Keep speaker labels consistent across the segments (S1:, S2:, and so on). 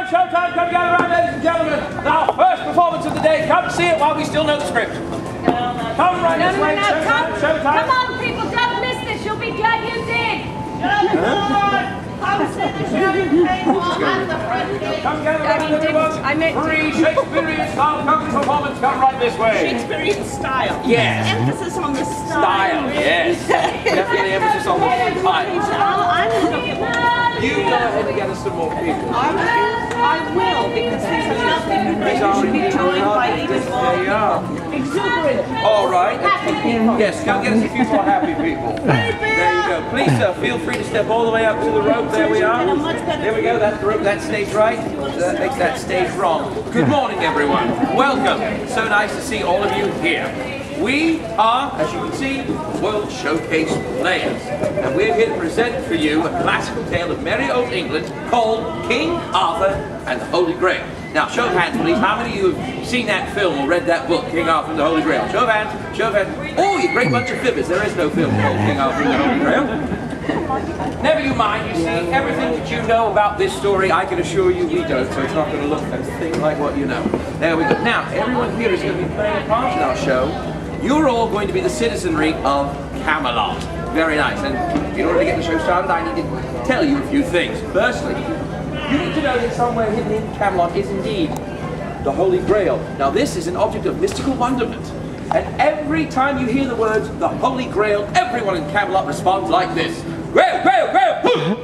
S1: showtime, come gather around, ladies and gentlemen. Our first performance of the day. Come see it while we still know the script. Come right this way, showtime.
S2: Come on, people, don't miss this. You'll be glad you did. Come see the show.
S1: Come gather around, everyone. Free Shakespearean style comedy performance. Come right this way.
S3: Shakespearean style.
S1: Yes.
S3: Emphasis on the style.
S1: Style, yes. Definitely emphasis on the style.
S3: I'm going to look at
S1: You go ahead and get us some more people.
S3: I will, because these are lovely people who should be joined by even more exuberant.
S1: All right. Yes, go get us a few more happy people. There you go. Please, sir, feel free to step all the way up to the rope. There we are. There we go. That's the rope. That stage right. That makes that stage wrong. Good morning, everyone. Welcome. So nice to see all of you here. We are, as you can see, World Showcase Players. And we're here to present for you a classical tale of merry old England called King Arthur and the Holy Grail. Now, show of hands, please. How many of you have seen that film or read that book, King Arthur and the Holy Grail? Show of hands. Show of hands. Oh, you great bunch of fibbers. There is no film called King Arthur and the Holy Grail. Never you mind, you see, everything that you know about this story, I can assure you we don't, so it's not going to look a thing like what you know. There we go. Now, everyone here is going to be playing a part in our show. You're all going to be the citizenry of Camelot. Very nice. And in order to get the show started, I need to tell you a few things. Firstly, you need to know that somewhere hidden in Camelot is indeed the Holy Grail. Now, this is an object of mystical wonderment. And every time you hear the words, the Holy Grail, everyone in Camelot responds like this. Grail, Grail, Grail!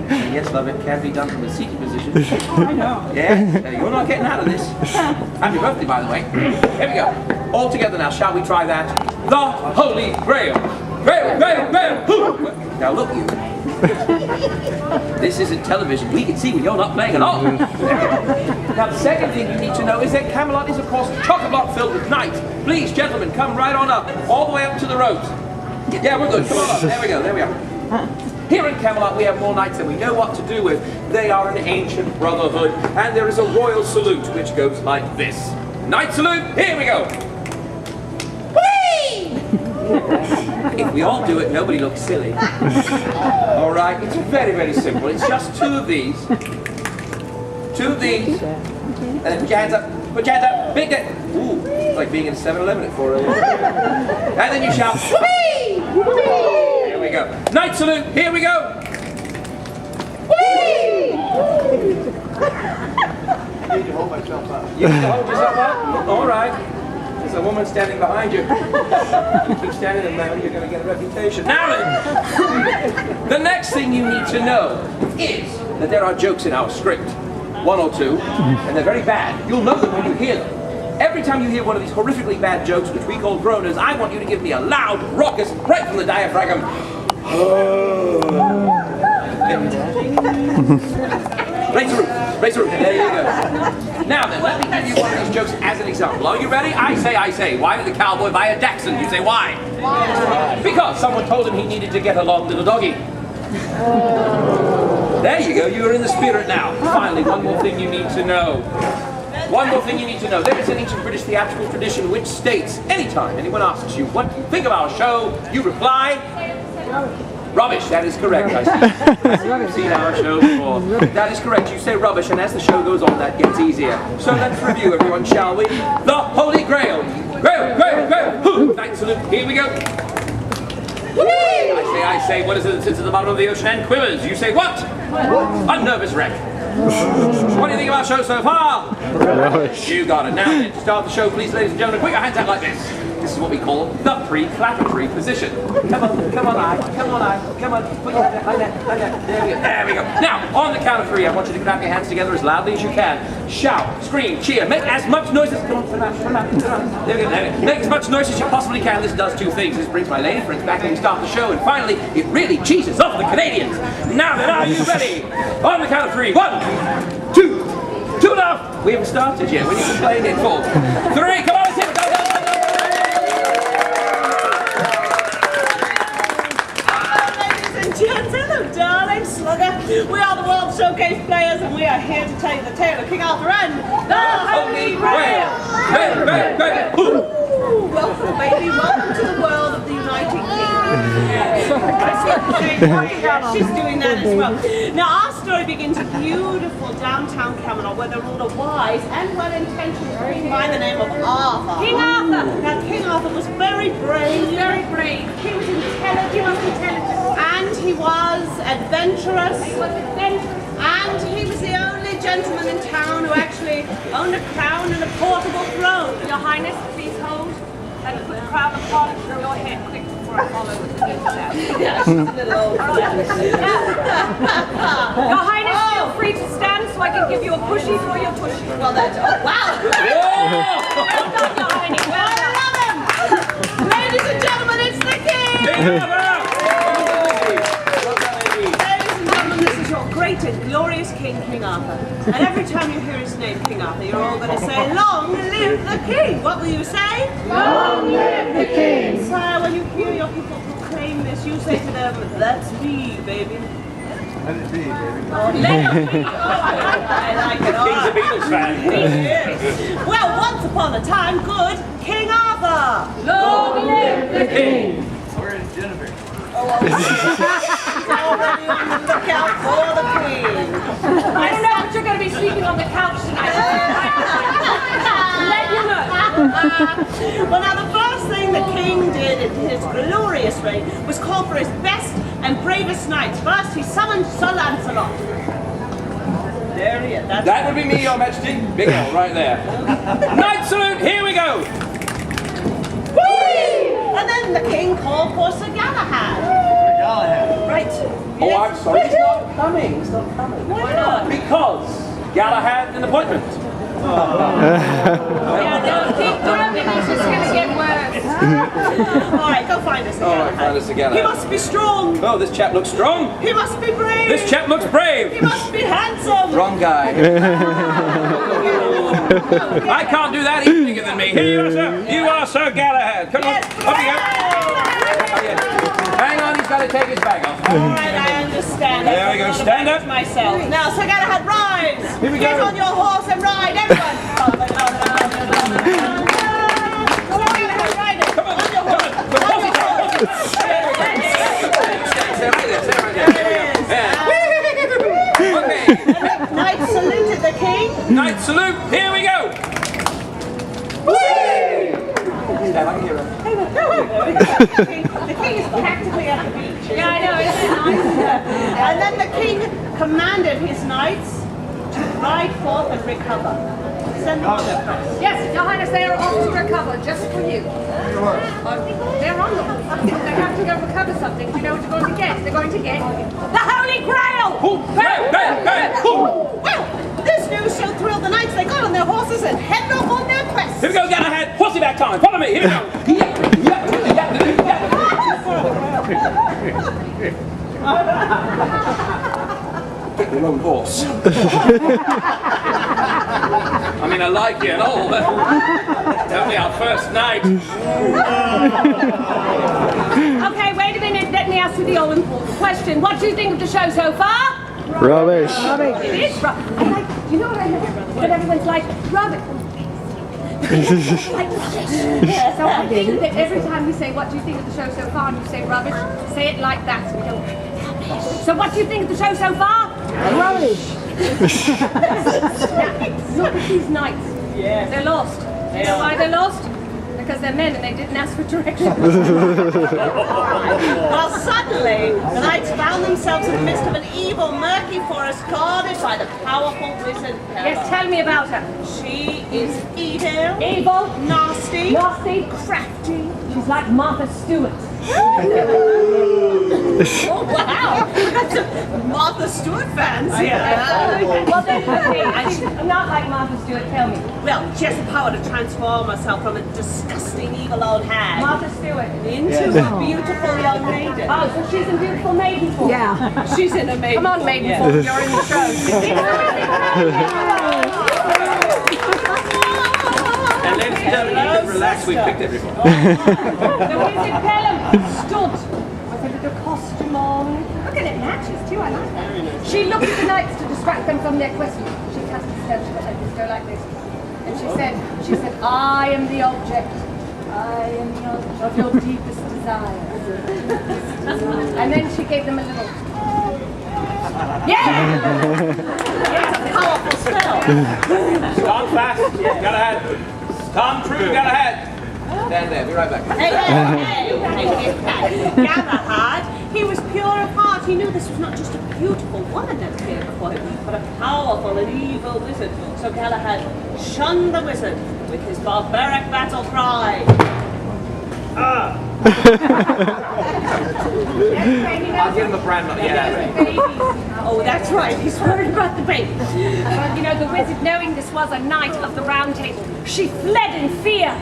S1: And yes, love, it can be done from a seated position.
S3: I know.
S1: Yeah, you're not getting out of this. Happy birthday, by the way. Here we go. All together now, shall we try that? The Holy Grail. Grail, Grail, Grail! Now look, you. This isn't television. We can see when you're not playing at all. Now, the second thing you need to know is that Camelot is, of course, chock-a-block filled with knights. Please, gentlemen, come right on up, all the way up to the ropes. Yeah, we're good. Come on up. There we go. There we are. Here in Camelot, we have more knights than we know what to do with. They are an ancient brotherhood, and there is a royal salute which goes like this. Knight salute. Here we go. Whee! If we all do it, nobody looks silly. All right, it's very, very simple. It's just two of these. Two of these. And then put your hands up. Put your hands up. Big it. Ooh, it's like being in 7-Eleven at 4 a.m. And then you shout, whee! Here we go. Knight salute. Here we go. Whee!
S4: I need to hold myself up.
S1: You need to hold yourself up? All right. There's a woman standing behind you. You keep standing there, you're going to get a reputation. Now then, the next thing you need to know is that there are jokes in our script. One or two, and they're very bad. You'll know them when you hear them. Every time you hear one of these horrifically bad jokes, which we call groaners, I want you to give me a loud, raucous, right from the diaphragm. Raise the roof. There you go. Now then, let me give you one of these jokes as an example. Are you ready? I say. Why did the cowboy buy a Dachshund? You say, why? Because someone told him he needed to get along with a doggy. There you go, you are in the spirit now. Finally, one more thing you need to know. One more thing you need to know. There is an ancient British theatrical tradition which states, anytime anyone asks you what you think of our show, you reply, rubbish. That is correct, I see. You've seen our show before. That is correct, you say rubbish, and as the show goes on, that gets easier. So let's review, everyone, shall we? The Holy Grail. Grail, Grail, Grail. Knight salute. Here we go. I say, what is it that sits at the bottom of the ocean and quivers? You say what? A nervous wreck. What do you think of our show so far? You got it. Now then, to start the show, please, ladies and gentlemen, put your hands out like this. This is what we call the pre-clappatory position. Come on, put your hands out like that. There we go. Now, on the count of 3, I want you to clap your hands together as loudly as you can. Shout, scream, cheer, make as much noise as come on. There we go. Make as much noise as you possibly can. This does two things. This brings my lady friends back when we start the show, and finally, it really cheeses off the Canadians. Now then, are you ready? On the count of 3. 1, 2, 2.5. We haven't started yet. We need to play again. 4, 3. Come on, let's hit it. Go.
S3: Hello, darling slugger. We are the World Showcase Players, and we are here to tell you the tale of King Arthur and the Holy Grail. Welcome, baby. Welcome to the world of the United Kingdom. She's doing that as well. Now our story begins in beautiful downtown Camelot, where there ruled a wise and well-intentioned king by the name of Arthur.
S2: King Arthur!
S3: Now King Arthur was very brave.
S2: Very brave.
S3: He was intelligent.
S2: He was intelligent.
S3: And he was adventurous.
S2: He was adventurous.
S3: And he was the only gentleman in town who actually owned a crown and a portable throne.
S2: Your Highness, please hold and put the crown upon your head quick before I follow with the news there.
S3: Yeah, she's a little old.
S2: Your Highness, feel free to stand so I can give you a pushy for your pushy.
S3: Well, that's wow.
S2: Well done, Your Highness. Well
S3: I
S2: done.
S3: love him. Ladies and gentlemen, it's the king. Ladies and gentlemen, this is your great and glorious king, King Arthur. And every time you hear his name, King Arthur, you're all going to say, "Long live the king." What will you say?
S2: Long live the king.
S3: Sire, when you hear your people proclaim this, you say to them, "That's me, baby."
S4: Let it be, baby.
S3: Oh, let it be. Oh, I like it.
S1: King's a Beatles fan.
S3: Yes. Well, once upon a time, good King Arthur.
S2: Long live the king.
S4: Where's Jennifer?
S3: He's already on the lookout for the queen.
S2: I don't know, but you're going to be sleeping on the couch tonight. Let you know.
S3: Well, now the first thing the king did in his glorious reign was call for his best and bravest knights. First, he summoned Sir Lancelot. There he is. That's
S1: That would be me, Your Majesty. Big L right there. Knight salute, here we go.
S3: Whee! And then the king called for Sir Galahad. Right.
S1: Oh, I'm sorry, he's not coming. He's not coming.
S3: Why not?
S1: Because Galahad had an appointment.
S2: Yeah, don't keep drumming, it's just going to get worse.
S3: All right, go find us Sir
S1: All right,
S3: Galahad.
S1: find us Sir Galahad.
S3: He must be strong.
S1: Oh, this chap looks strong.
S3: He must be brave.
S1: This chap looks
S3: He
S1: brave.
S3: must be handsome.
S1: Wrong guy. I can't do that. He's bigger than me. Here you are, sir. You are Sir Galahad. Come on. Up you go. Hang on, he's got to take his bag off.
S3: All right, I understand.
S1: There we go. Stand up.
S3: Myself. Now, Sir Galahad, rise.
S1: Here we
S3: Get
S1: go.
S3: on your horse and ride, everyone. Sir Galahad, ride it.
S1: Come on.
S3: On your horse.
S1: Come on.
S3: On your horse.
S1: Stay right there. Stay right there. Yeah. Okay.
S3: Knights saluted the king.
S1: Knight salute. Here we go. Stand like a hero.
S3: The king is practically at the beach.
S2: Yeah, I know, isn't it nice?
S3: And then the king commanded his knights to ride forth and recover. Send them to their press.
S2: Yes, Your Highness, they are off to recover just for you. They're on them. They have to go recover something. Do you know what you're going to get? They're going to get the Holy Grail!
S1: Hey, hey, hey.
S3: Well, this news so thrilled the knights they got on their horses and headed off on their quest.
S1: Here we go, Galahad. Horsey back time. Follow me. Here we go. Pick the wrong horse. I mean, I like you and all, but that'll be our first night.
S2: Okay, wait a minute. Let me ask you the all-important question. What do you think of the show so far?
S5: Rubbish.
S2: It is rubbish. I like, you know what I know? That everyone's like, rubbish. Like rubbish. So I think that every time we say, what do you think of the show so far, and you say rubbish, say it like that. So we go, rubbish. So what do you think of the show so far? Rubbish. Look at these knights.
S3: Yes.
S2: They're lost. You know why they're lost? Because they're men and they didn't ask for directions.
S3: Well, suddenly, the knights found themselves in the midst of an evil, murky forest guarded by the powerful wizard Hera.
S2: Yes, tell me about her.
S3: She is evil,
S2: Evil,
S3: nasty,
S2: nasty,
S3: crafty.
S2: she's like Martha Stewart.
S3: Oh, wow! That's a Martha Stewart fans here.
S2: Well, then, she's not like Martha Stewart, tell me.
S3: Well, she has the power to transform herself from a disgusting evil old hag
S2: Martha Stewart.
S3: into a beautiful young maiden.
S2: Oh, so she's in beautiful maiden form.
S3: Yeah, she's in a maiden.
S2: Come on, maiden
S3: Yeah.
S2: form, you're in the show.
S1: And ladies and gentlemen, you can relax. We picked everyone.
S2: The wizard Pelham stood with a little costume on. Look at it, matches too, I like that. She looked at the knights to distract them from their quest. She cast a spell, she went like this, go like this. And she said, I am the object. I am of your deepest desires. And then she gave them a little. Yeah!
S3: Powerful spell.
S1: Stand fast. Got ahead. Stand true. Got ahead. Stand there. Be right back.
S3: Hey. Galahad, he was pure of heart. He knew this was not just a beautiful woman that appeared before him, but a powerful and evil wizard. So Galahad shunned the wizard with his barbaric battle cry.
S1: I'll give him a brand money. Yeah.
S3: Oh, that's right. He's worried about the baby.
S2: Well, you know, the wizard, knowing this was a knight of the round table, she fled in fear.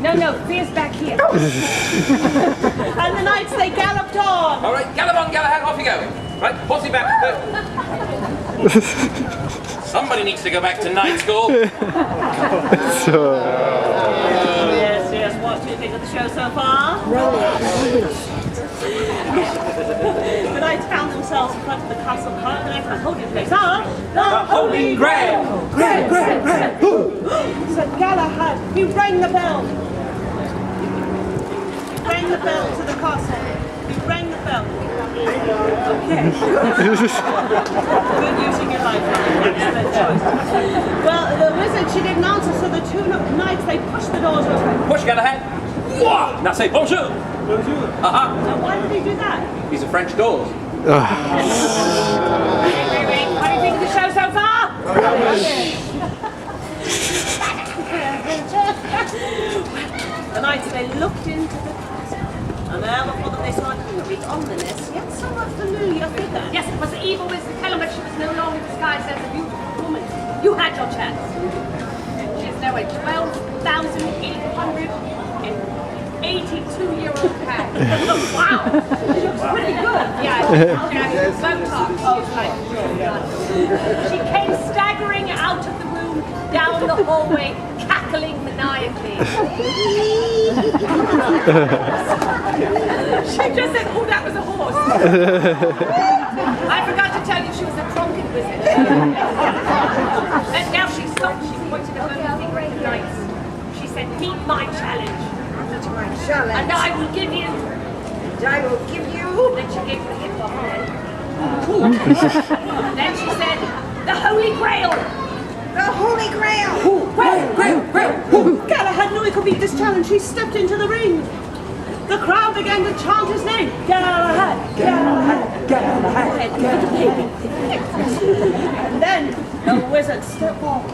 S2: No, fear's back here.
S3: And the knights, they galloped on.
S1: All right, gallop on, Galahad. Off you go. Right, posse back. Somebody needs to go back to night school.
S3: Yes. What do you think of the show so far? The knights found themselves in front of the castle card. The next holy place are the
S1: Holy Grail.
S3: Grail. So Galahad, he rang the bell. He rang the bell to the castle. He rang the bell. Okay. Good using your lifeline. Excellent choice. Well, the wizard, she didn't answer, so the two knights, they pushed the doors open.
S1: Push, Galahad. Whoa! Now say bonjour.
S4: Bonjour.
S1: Uh-huh.
S3: Now, why did he do that?
S1: These are French doors.
S2: Wait. What do you think of the show so far?
S3: The knights, they looked into the castle, and there before them they saw a very ominous, yet somewhat familiar figure.
S2: Yes, it was the evil wizard. Tell him that she was no longer disguised as a beautiful woman. You had your chance. She's now a 12,882-year-old cat. Wow! She looks pretty good. Yeah, she's Botox. Oh, right. She came staggering out of the room, down the hallway, cackling maniacally. She just said, oh, that was a horse. I forgot to tell you she was a drunken wizard. And now she stopped. She pointed at her finger at the knights. She said, meet my challenge.
S5: My challenge.
S2: And I will give you.
S5: And I will give you.
S2: Then she gave the hip hop head. Then she said, the Holy Grail.
S5: The Holy Grail.
S2: Grail.
S3: Galahad knew he could beat this challenge. He stepped into the ring. The crowd began to chant his name. Galahad, Galahad, Galahad, Galahad. And then the wizard stepped forward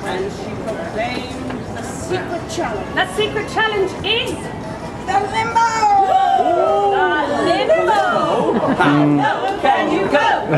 S3: and she proclaimed the secret challenge.
S2: That secret challenge is
S5: The limbo.
S2: the limbo.
S1: How low can you go?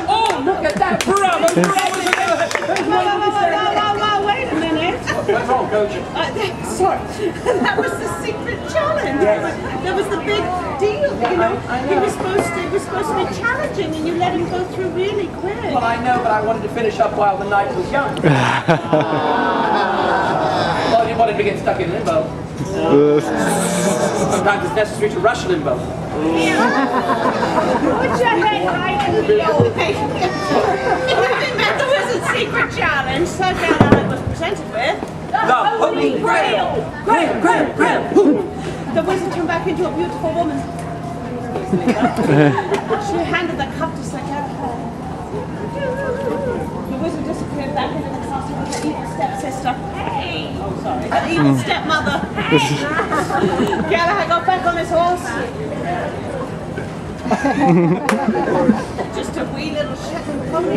S1: Oh, look at that. Bravo.
S3: Wait a minute.
S1: What's wrong, Coach?
S3: Sorry. That was the secret challenge. That was the big deal, you know. It was supposed to be challenging and you let him go through really quick.
S1: Well, I know, but I wanted to finish up while the night was young. Well, you wanted to get stuck in limbo. Sometimes it's necessary to rush limbo.
S2: Put your head right in the old
S3: Met the wizard's secret challenge, so Galahad was presented with
S1: The Holy Grail. Grail.
S3: the wizard turned back into a beautiful woman. She handed the cup to Sir Galahad. The wizard disappeared back into the castle with her evil stepsister.
S2: Hey!
S3: Oh, sorry. Her evil stepmother. Galahad got back on his horse. Just a wee little shepherd pony.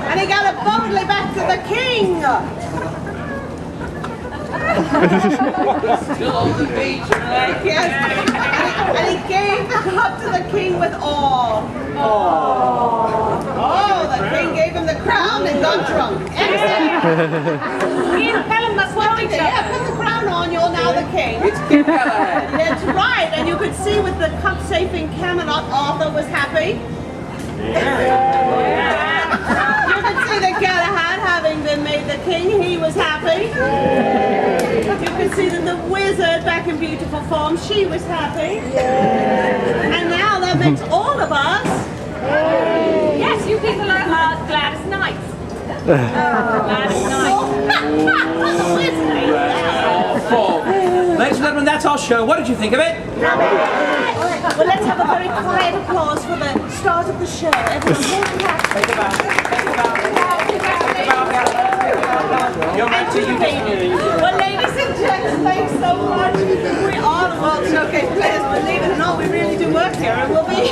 S3: And he galloped boldly back to the king.
S1: Still on the beach, right?
S3: Yes. And he gave the cup to the king with awe. Oh, the king gave him the crown and got drunk. Excellent.
S2: Me and Helen must know each
S3: Yeah,
S2: other.
S3: put the crown on, you're now the king.
S1: It's King Galahad.
S3: That's right, and you could see with the cup safe in Camelot, Arthur was happy. You could see that Galahad, having been made the king, he was happy. You could see that the wizard, back in beautiful form, she was happy. And now that makes all of us.
S2: Yes, you people are glad as knights. Glad as knights.
S1: Wonderful. Ladies and gentlemen, that's our show. What did you think of it?
S3: Well, let's have a very quiet applause for the start of the show. Everyone hold your hands.
S1: Take a bow. Take a bow. You're meant to
S3: Well, ladies and gents, thanks so much. We are the World Showcase players, believe it or not, we really do work here, and we'll be